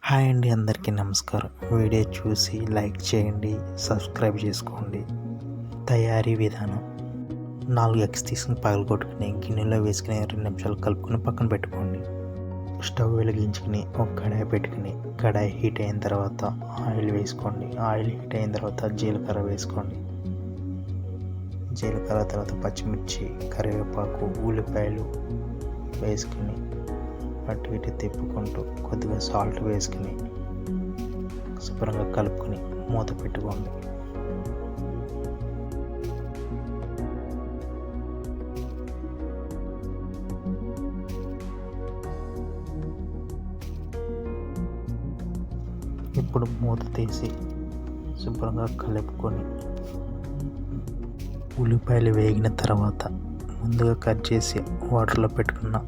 Hi అండి, అందరికీ నమస్కారం. వీడియో చూసి లైక్ చేయండి, సబ్స్క్రైబ్ చేసుకోండి. తయారీ విధానం: 4 ఎగ్స్ తీసుకుని పగలగొట్టుకుని గిన్నెలో వేసుకుని 2 నిమిషాలు కలుపుకొని పక్కన పెట్టుకోండి. స్టవ్ వెలిగించుకుని ఒక కడాయి పెట్టుకుని కడాయి హీట్ అయిన తర్వాత ఆయిల్ వేసుకోండి. ఆయిల్ హీట్ అయిన తర్వాత జీలకర్ర వేసుకోండి. జీలకర్ర తర్వాత పచ్చిమిర్చి, కరివేపాకు, ఉల్లిపాయలు వేసుకుని అటు ఇటు తిప్పుకుంటూ కొద్దిగా సాల్ట్ వేసుకుని శుభ్రంగా కలుపుకొని మూత పెట్టుకోండి. ఇప్పుడు మూత తీసి శుభ్రంగా కలుపుకొని ఉల్లిపాయలు వేగిన తర్వాత ముందుగా కట్ చేసి వాటర్లో పెట్టుకున్న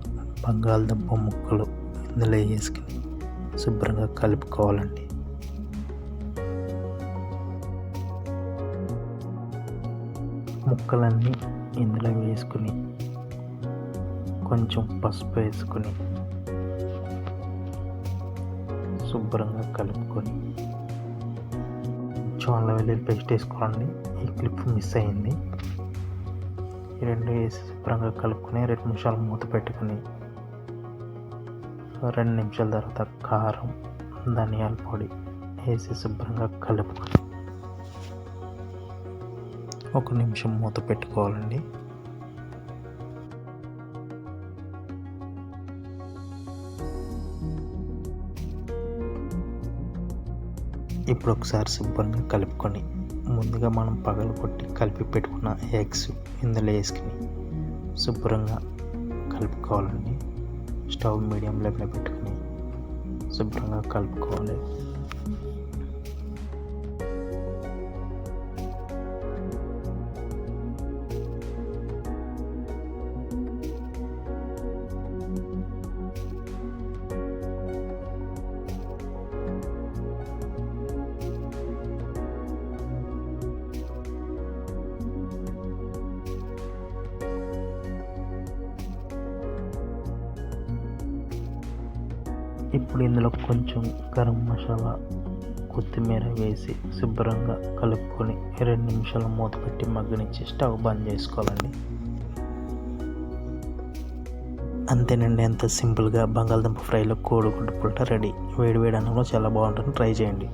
బంగాళదుంప ముక్కలు ఇందులో వేసుకుని శుభ్రంగా కలుపుకోవాలండి. ముక్కలన్నీ ఇందులో వేసుకుని కొంచెం పసుపు వేసుకుని శుభ్రంగా కలుపుకొని కొంచెం అల్లం వెల్లుల్లి పేస్ట్ వేసుకోవాలండి. ఈ క్లిప్ మిస్ అయింది. ఈ 2 వేసి శుభ్రంగా కలుపుకొని 2 నిమిషాలు మూత పెట్టుకుని 2 నిమిషాల తర్వాత కారం, ధనియాల పొడి వేసి శుభ్రంగా కలుపుకొని 1 నిమిషం మూత పెట్టుకోవాలండి. ఇప్పుడు ఒకసారి శుభ్రంగా కలుపుకొని ముందుగా మనం పగలగొట్టి కలిపి పెట్టుకున్న ఎగ్స్ ఇందులో వేసుకుని శుభ్రంగా కలుపుకోవాలండి. స్టవ్ మీడియం లెవెల్లో పెట్టుకుని శుభ్రంగా కలుపుకోవాలి. ఇప్పుడు ఇందులో కొంచెం గరం మసాలా, కొత్తిమీర వేసి శుభ్రంగా కలుపుకొని 2 నిమిషాలు మూత పెట్టి మగ్గనిచ్చి స్టవ్ బంద్ చేసుకోవాలండి. అంతేనండి, ఎంత సింపుల్గా బంగాళదుంప ఫ్రైలో కోడిగుడ్డు పుల్టా రెడీ. వేడి వేడి అన్నంలో చాలా బాగుంటుంది. ట్రై చేయండి.